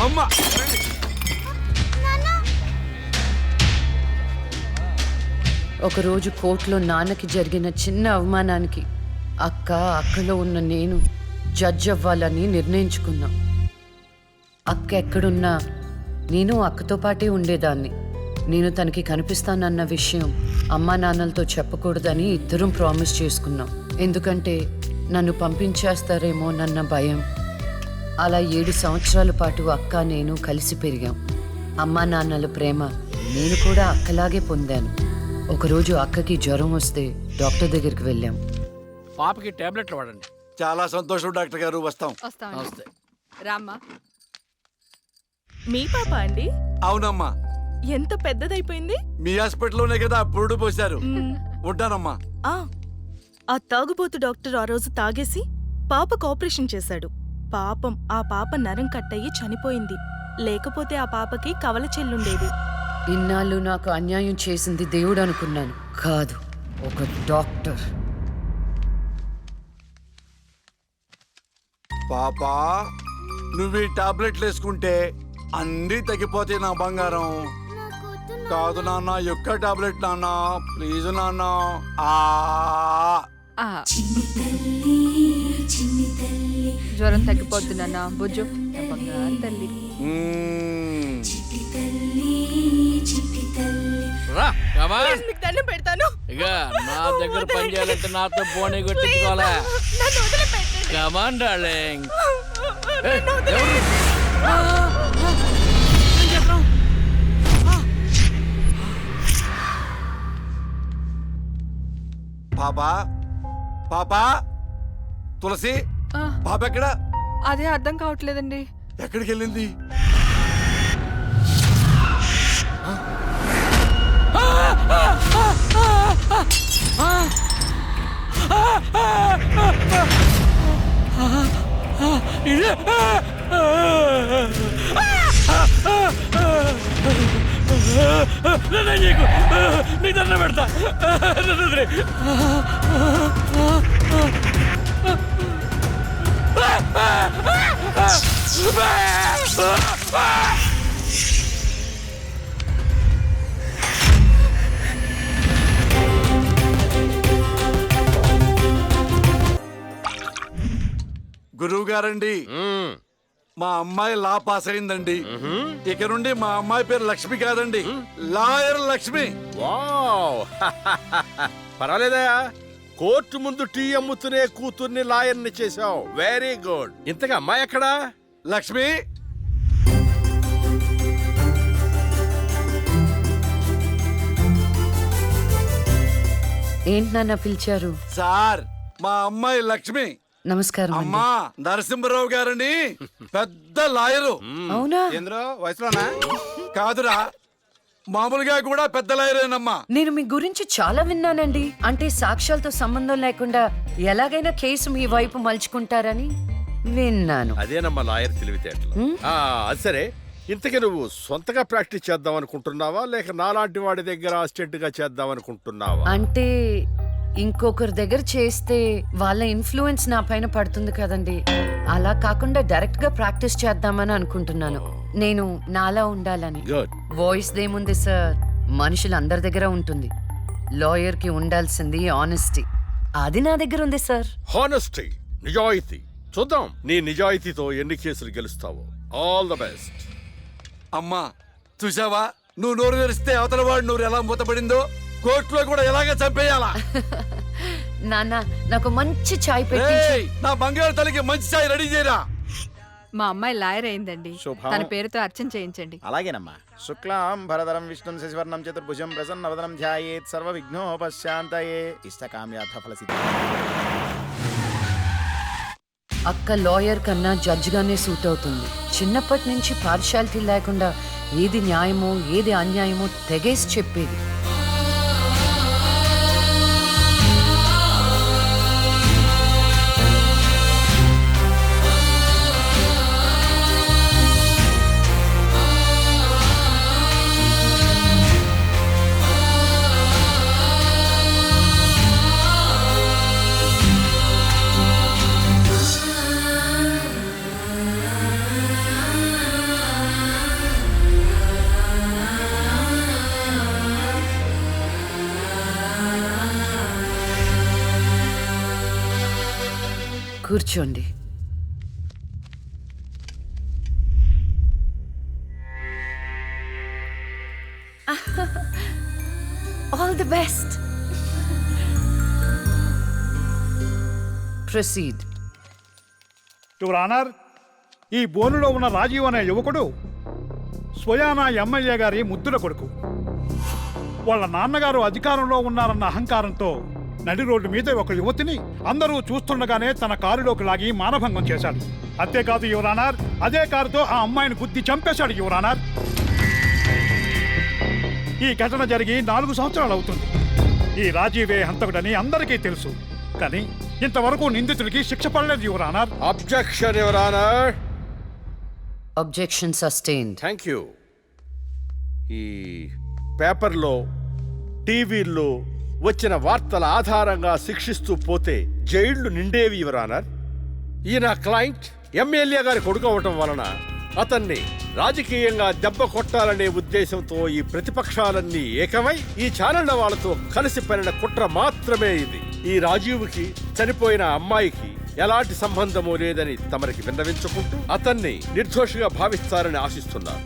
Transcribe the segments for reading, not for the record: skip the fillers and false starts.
అమ్మ ఒకరోజు కోర్టులో నాన్నకి జరిగిన చిన్న అవమానానికి అక్కలో ఉన్న నేను జడ్జ్ అవ్వాలని నిర్ణయించుకున్నా. అక్క ఎక్కడున్నా నేను అక్కతో పాటే ఉండేదాన్ని. నేను తనకి కనిపిస్తానన్న విషయం అమ్మా నాన్నలతో చెప్పకూడదని ఇద్దరం ప్రామిస్ చేసుకున్నాం. ఎందుకంటే నన్ను పంపించేస్తారేమోనన్న భయం. అలా 7 సంవత్సరాల పాటు అక్క నేను కలిసి పెరిగాం. అమ్మా నాన్నల ప్రేమ నేను కూడా అక్కలాగే పొందాను. ఒకరోజు అక్కకి జ్వరం వస్తే డాక్టర్ దగ్గరికి వెళ్ళాం. పాపకి టాబ్లెట్లు వాడండి. చాలా సంతోషం డాక్టర్ గారు. వస్తాం. నమస్తే. రామ్మా. మీ పాప అండి? అవునమ్మా. ఎంత పెద్దదైపోయింది. మీ హాస్పిటల్లోనే కదా పురుడు పోశారు. ఉంటానమ్మా. ఆ తాగుబోతు డాక్టర్ ఆ రోజు తాగేసి పాపకు ఆపరేషన్ చేశాడు. పాపం ఆ పాప నరం కట్టయి చనిపోయింది. లేకపోతే ఆ పాపకి కవల చెల్లుండేది. ఇన్నాళ్ళు నాకు అన్యాయం చేసింది దేవుడు అనుకున్నాను. కాదు, ఒక డాక్టర్. పాపా, నువ్వు ఈ టాబ్లెట్లు వేసుకుంటే అన్నీ తగ్గిపోతాయి నా బంగారం. కాదు నాన్న, యొక్క టాబ్లెట్ నాన్న, ప్లీజ్ నాన్న. జ్వరం తగ్గిపోద్దు నాన్న. బుజ్జు తల్లి. రా కమా. మీకు దండం పెడతాను. ఇక నా దగ్గర పని చేయాలంటే నాతో బోని కొట్టించుకోవాలా? నన్ను వదిలిపెట్టండి. Come on darling. పాపా, పాపా, తులసి, పాప ఎక్కడ? అదే అర్థం కావట్లేదండి. ఎక్కడికి వెళ్ళింది? నీ దండం పెడతా. గురువు గారండి, మా అమ్మాయి లా పాస్ అయిందండి. ఇక నుండి మా అమ్మాయి పేరు లక్ష్మి కాదండి, లాయర్ లక్ష్మి. పర్వాలేదయా, కోర్టు ముందు టీ అమ్ముతునే కూతుర్ని లాయర్ని చేశావు. Very good. ఇంతగా అమ్మాయి ఎక్కడా? లక్ష్మి, ఏంటి నాన్న పిలిచారు? సార్, మా అమ్మాయి లక్ష్మి. నమస్కారం అండి. అమ్మా, నరసింహరావు గారని పెద్ద లాయరు. అవునా? వయసులోనా? కాదురా, మామూలుగా కూడా పెద్ద లాయరేనమ్మా. నేను మీ గురించి చాలా విన్నానండి. అంటే సాక్ష్యాలతో సంబంధం లేకుండా ఎలాగైనా కేసు మీ వైపు మలుచుకుంటారని విన్నాను. అదేనమ్మా లాయర్ తెలివితేటలు. అది సరే, ఇంతకీ నువ్వు సొంతగా ప్రాక్టీస్ చేద్దాం అనుకుంటున్నావా, లేక నాలాంటి వాడి దగ్గర అసిస్టెంట్ గా చేద్దాం అనుకుంటున్నావా? అంటే ఇంకొకరి దగ్గర చేస్తే వాళ్ళ ఇన్ఫ్లుయెన్స్ నా పైన పడుతుంది కదండి. అలా కాకుండా డైరెక్ట్ గా ప్రాక్టీస్ చేద్దామని అనుకుంటున్నాను. నేను నాలా ఉండాలని. వాయిస్ దేముంది సార్, మనుషులందరి దగ్గర ఉంటుంది. లాయర్ కి ఉండాల్సింది ఆనెస్టీ. అది నా దగ్గర ఉంది సార్. హానెస్టీ, నిజాయితీ. చూద్దాం నీ నిజాయితీతో ఎన్ని కేసులు గెలుస్తావో. All the best. అమ్మా, చూసావా, నువ్వు నోరు తెరిస్తే అవతల వాడు నోరు ఎలా మూతపడిందో, కోర్టులో కూడా ఎలాగ చంపేయాలా? నాన్న, నాకు మంచి చాయ్ పెట్టి. నా బంగారు తల్లికి మంచి చాయ్ రెడీ చేయరా. మా అమ్మాయి లాయర్ అయిందండి. తన పేరుతో అర్చన చేయించండి. అలాగేనమ్మా. శుక్లాం భరధరం విష్ణుం శశివర్ణం చతుర్భుజం ప్రసన్నవదనం ధ్యాయేత్ సర్వ విఘ్నోపశాంతయే. ఇష్టకామ్యార్థ ఫలసిద్ధి. అక్క లాయర్ కన్నా జడ్జ్ గానే సూట్ అవుతుంది. చిన్నప్పటి నుంచి పార్షాలిటీ లేకుండా ఏది న్యాయమో ఏది అన్యాయమో తెగేసి చెప్పేది. కూర్చోండి. All the best. Proceed. Your honour, ఈ బోనులో ఉన్న రాజీవ్ అనే యువకుడు స్వయానా ఎమ్మెల్యే గారి ముద్దుల కొడుకు. వాళ్ళ నాన్నగారు అధికారంలో ఉన్నారన్న అహంకారంతో నడి రోడ్డు మీద ఒక యువతిని అందరూ చూస్తుండగానే తన కారులోకి లాగి మానభంగం చేశాడు. అంతేకాదు యువర్ ఆనర్, అదే కారుతో ఆ అమ్మాయిని గుద్ది చంపేశాడు యువర్ ఆనర్. ఈ ఘటన జరిగి 4 సంవత్సరాలు అవుతుంది. ఈ రాజీవే హంతకుడని అందరికీ తెలుసు, కానీ ఇంతవరకు నిందితుడికి శిక్ష పడలేదు your honour. Objection your honour. Objection sustained. Thank you. ఈ పేపర్లో, టీవీల్లో వచ్చిన వార్తల ఆధారంగా శిక్షిస్తూ పోతే జైళ్లు నిండేవి యువర్ ఆనర్. ఈయన క్లయింట్ ఎమ్మెల్యే గారి కొడుకు అవటం వలన అతన్ని రాజకీయంగా దెబ్బ కొట్టాలనే ఉద్దేశంతో ఈ ప్రతిపక్షాలన్నీ ఏకమై ఈ ఛానళ్ల వాళ్ళతో కలిసి పనిన కుట్ర మాత్రమే ఇది. ఈ రాజీవ్కి చనిపోయిన అమ్మాయికి ఎలాంటి సంబంధమూ లేదని తమరికి విన్నవించుకుంటూ అతన్ని నిర్దోషిగా భావిస్తారని ఆశిస్తున్నారు.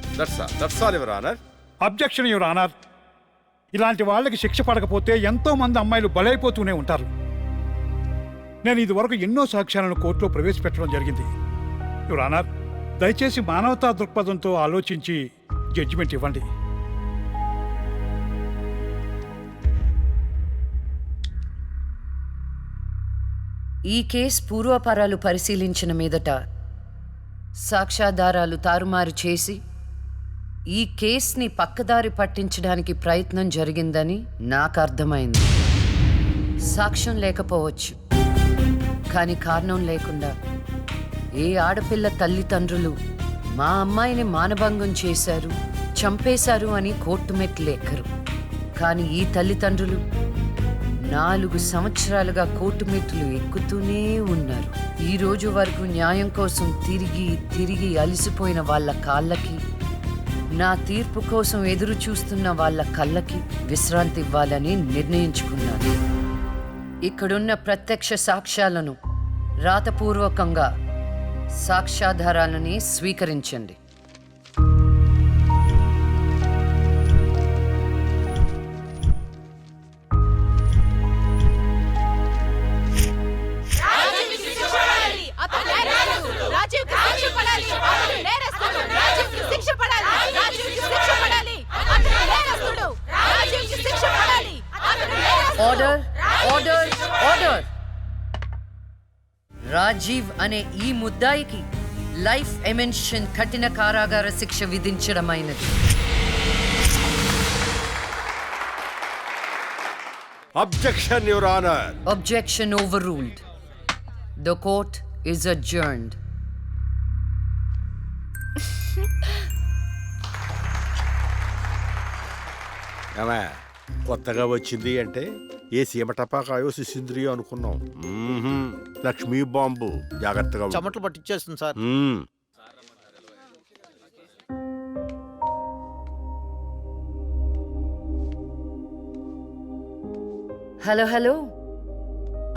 That's all your honour. Objection your honour. ఇలాంటి వాళ్ళకి శిక్ష పడకపోతే ఎంతో మంది అమ్మాయిలు బలైపోతూనే ఉంటారు. నేను ఇదివరకు ఎన్నో సాక్ష్యాలను కోర్టులో ప్రవేశపెట్టడం జరిగింది యువర్ ఆనర్. దయచేసి మానవతా దృక్పథంతో ఆలోచించి జడ్జిమెంట్ ఇవ్వండి. ఈ కేసు పూర్వాపరాలు పరిశీలించిన మీదట సాక్ష్యాధారాలు తారుమారు చేసి ఈ కేసుని పక్కదారి పట్టించడానికి ప్రయత్నం జరిగిందని నాకు అర్థమైంది. సాక్ష్యం లేకపోవచ్చు, కానీ కారణం లేకుండా ఏ ఆడపిల్ల తల్లిదండ్రులు మా అమ్మాయిని మానభంగం చేశారు, చంపేశారు అని కోర్టు మెట్లు ఎక్కరు. కానీ ఈ తల్లిదండ్రులు 4 సంవత్సరాలుగా కోర్టు మెట్లు ఎక్కుతూనే ఉన్నారు. ఈ రోజు వరకు న్యాయం కోసం తిరిగి తిరిగి అలసిపోయిన వాళ్ళ కాళ్ళకి, నా తీర్పు కోసం ఎదురు చూస్తున్న వాళ్ళ కళ్ళకి విశ్రాంతి ఇవ్వాలని నిర్ణయించుకున్నాను. ఇక్కడున్న ప్రత్యక్ష సాక్ష్యాలను రాతపూర్వకంగా సాక్ష్యాధారాలని స్వీకరించండి. Order, order, order. రాజీవ్ అనే ఈ ముద్దాయికి లైఫ్ ఎమెన్షన్ కఠిన కారాగార శిక్ష విధించడమైనది. Objection your honour. Objection overruled. The court is adjourned. కొత్తగా వచ్చింది అంటే ఏ సీమ టపాకాయో సిసింద్రియో అనుకున్నాం. లక్ష్మీ బాంబు. జాగ్రత్తగా ఉండు. చెమటలు పట్టించేస్తుంది సార్. హలో హలో,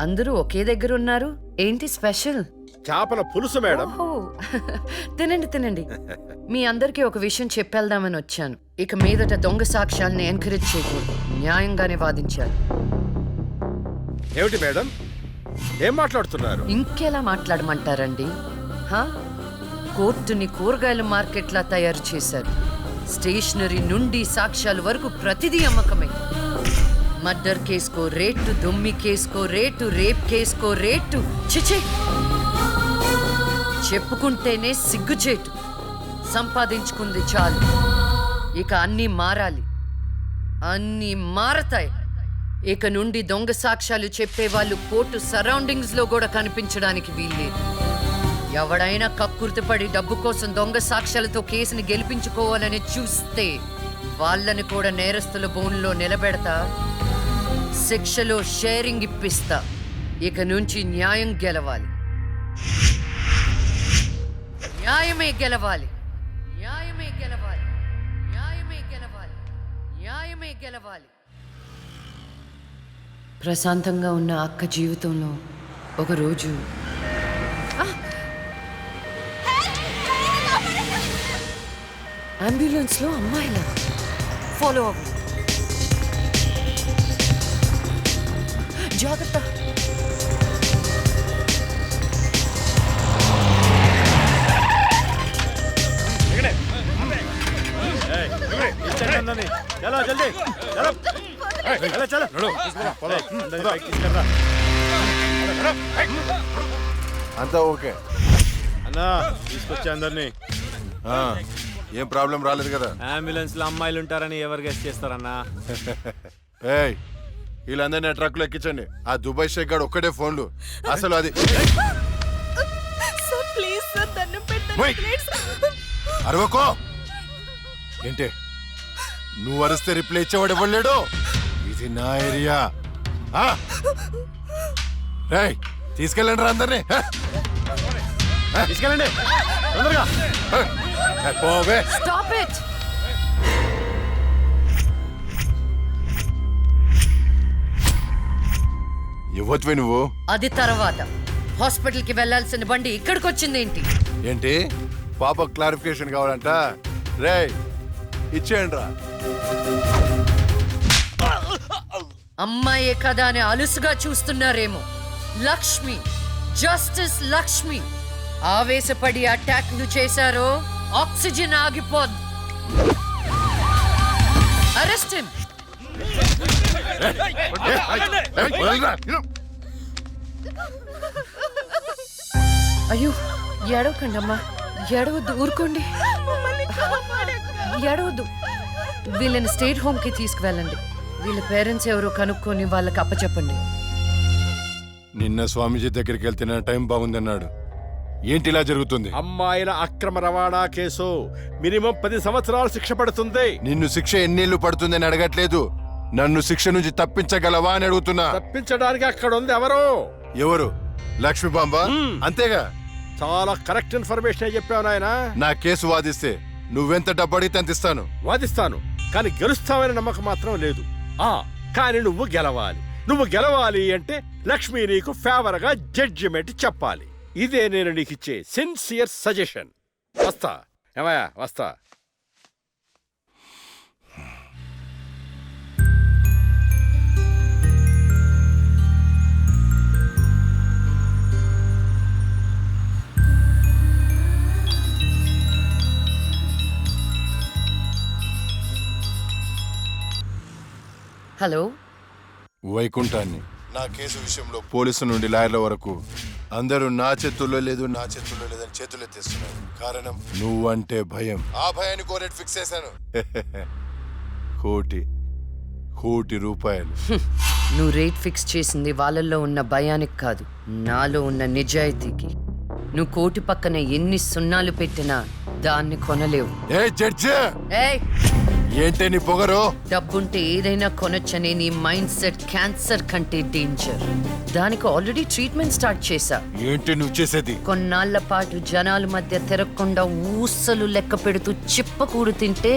అందరూ ఒకే దగ్గర ఉన్నారు. ఏంటి స్పెషల్? చేపల పులుసు మేడం. ఓహో, తినండి తినండి. మీ అందరికీ ఒక విషయం చెప్పేద్దామని వచ్చాను. ఇక మీదట దొంగ సాక్ష్యాల్ని ఎంకరేజ్ చేయకూడదు, న్యాయంగానే వాదించాలి. ఏమిటి మేడం, ఏం మాట్లాడుతున్నారు? ఇంకెలా మాట్లాడమంటారండి? కోర్టుని కూరగాయల మార్కెట్లా తయారు చేశారు. స్టేషనరీ నుండి సాక్ష్యాల వరకు ప్రతిదీ అమ్మకమే. మర్డర్ కేసుకో రేటు, దొమ్మి కేసుకో రేటు, రేప్ కేసుకో రేటు. చిచి, చెప్పుకుంటేనే సిగ్గుచేటు. సంపాదించుకుంది చాలు, ఇక అన్నీ మారాలి. అన్నీ మారతాయి. ఇక నుండి దొంగ సాక్ష్యాలు చెప్పేవాళ్ళు కోర్టు సరౌండింగ్స్ లో కూడా కనిపించడానికి వీల్లేదు. ఎవడైనా కక్కుర్తిపడి డబ్బు కోసం దొంగ సాక్ష్యాలతో కేసుని గెలిపించుకోవాలని చూస్తే వాళ్ళని కూడా నేరస్తుల బోన్లో నిలబెడతా, శిక్షలో షేరింగ్ ఇప్పిస్తా. ఇక నుంచి న్యాయం గెలవాలి, న్యాయమే గెలవాలి, న్యాయమే గెలవాలి, న్యాయమే గెలవాలి, న్యాయమే గెలవాలి. ప్రశాంతంగా ఉన్న అక్క జీవితంలో ఒకరోజు అంబులెన్స్ లో అమ్మాయిలా ఫాలో అవ్వు. జాగ్రత్త. చలో జల్దీ చలో చలో అంతా ఓకే అన్నా తీసుకొచ్చా అందరినీ. ఏం ప్రాబ్లం రాలేదు కదా? అంబులెన్స్ లో అమ్మాయిలు ఉంటారని ఎవరు గెస్ట్ చేస్తారన్నా? ఏయ్ వీళ్ళందరినీ ట్రక్ లో ఎక్కించండి. ఆ దుబాయ్ షేక్ గాడు ఒక్కడే ఫోన్లు. అసలు అది సార్ ప్లీజ్ సార్ దండం ఓయ్! పెట్టండి. అరవకో. ఏంటే నువ్వు అరిస్తే రిప్లై ఇచ్చేవాడు ఇవ్వలేడు. ఇది నా ఏరియా. రేయ్ తీసుకెళ్ళండి రా అందరినీ. తీసుకెళ్ళండి తొందరగా. పోవే. Stop it. ఇవ్వచ్చువే నువ్వు. అది తర్వాత. హాస్పిటల్ కి వెళ్లాల్సిన బండి ఇక్కడికి వచ్చింది ఏంటి? ఏంటి పాప క్లారిఫికేషన్ కావాలంట? రేయ్ ఇచ్చేయండి రా. అమ్మాయే కదా అని అలుసుగా చూస్తున్నారేమో. లక్ష్మి, జస్టిస్ లక్ష్మి ఆవేశపడి అటాక్ ను చేశారో ఆక్సిజన్ ఆగిపోద్ది. Arrest him. అయ్యో ఏడవకండి అమ్మా, ఏడవద్దు, ఊరుకోండి, ఏడవద్దు. వీళ్ళని స్టేట్ హోమ్ కి తీసుకువెళ్ళండి. వీళ్ళ పేరెంట్స్ ఎవరో కనుక్కొని వాళ్ళకి అప్పచెప్పండి. నిన్న స్వామీజీ దగ్గరికి వెళ్తే నా టైం బాగుందన్నాడు. ఏంటి ఇలా జరుగుతుంది? అమ్మాయిల అక్రమ రవాణా కేసు మినిమం 10 సంవత్సరాలు శిక్ష పడుతుంది. నిన్ను శిక్ష ఎన్నేళ్లు పడుతుందని అడగట్లేదు. నన్ను శిక్ష నుంచి తప్పించగలవా అని అడుగుతున్నా. తప్పించడానికి అక్కడ ఉంది ఎవరు? ఎవరు? లక్ష్మీబాంబ. అంతేగా? చాలా కరెక్ట్ ఇన్ఫర్మేషన్ చెప్పావు నాయనా. నా కేసు వాదిస్తే నువ్వెంత డబ్బు అడిగితే అంత ఇస్తాను. వాదిస్తాను, కానీ గెలుస్తావని నమ్మకం మాత్రం లేదు. కానీ నువ్వు గెలవాలి. నువ్వు గెలవాలి అంటే లక్ష్మి నీకు ఫేవర్ గా జడ్జిమెంట్ చెప్పాలి. ఇదే నేను నీకు ఇచ్చే సిన్సియర్ సజెషన్. వస్తా ఏమయ్యా, వస్తా. హలో, వైకుంఠాన్ని నా కేసు విషయంలో పోలీసు నుండి లాయర్ల వరకు అందరూ నా చేతుల్లో లేదు, నా చేతుల్లో లేదని చేతులు ఎత్తేస్తున్నారు. కారణం నువ్వంటే భయం. ఆ భయాన్ని కోరేట్ ఫిక్స్ చేశాను. కోటి రూపాయలు. నువ్వు రేట్ ఫిక్స్ చేసింది వాళ్ళల్లో ఉన్న భయానికి కాదు, నాలో ఉన్న నిజాయితీకి. నువ్వు కోటి పక్కన ఎన్ని సున్నాలు పెట్టినా దాన్ని కొనలేవు. ఏ జడ్జి, ఏయ్, ఏంటే నీ పొగరు? డబ్బుంటే ఏదైనా కొనొచ్చనే నీ మైండ్ సెట్ క్యాన్సర్ కంటే డేంజర్. దానికి ఆల్రెడీ ట్రీట్మెంట్ స్టార్ట్ చేశా. ఏంటి నువ్వు చేసేది? కొన్నాళ్ల పాటు జనాల మధ్య తిరగకుండా ఊసలు లెక్క పెడుతూ చిప్పకూడు తింటే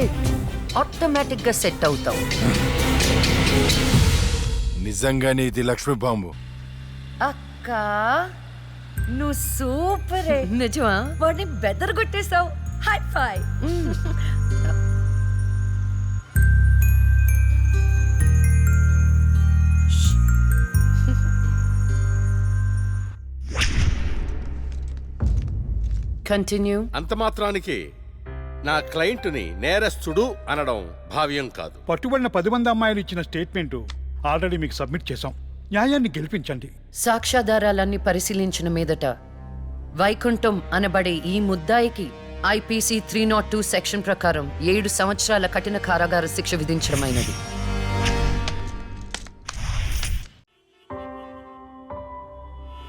ఆటోమేటిక్ గా సెట్ అవుతావు. నిజంగానే ఇది లక్ష్మీ బాంబు. అక్క నువ్వు సూపరే. నిజమా? వాడిని బెదరగొట్టేశావు. హై ఫై. కంటిన్యూ. అంత మాత్రానికి నా క్లయింట్ని నేరస్తుడు అనడం భావ్యం కాదు. పట్టుబడిన 10 మంది అమ్మాయిలు ఇచ్చిన స్టేట్మెంట్ ఆల్రెడీ మీకు సబ్మిట్ చేశాం. న్యాయాన్ని గెలిపించండి. సాక్ష్యాధారాలన్నీ పరిశీలించిన మీదట వైకుంఠం అనబడే ఈ ముద్దాయికి IPC 302 సెక్షన్ ప్రకారం 7 సంవత్సరాల కఠిన కారాగార శిక్ష విధించడమైనది.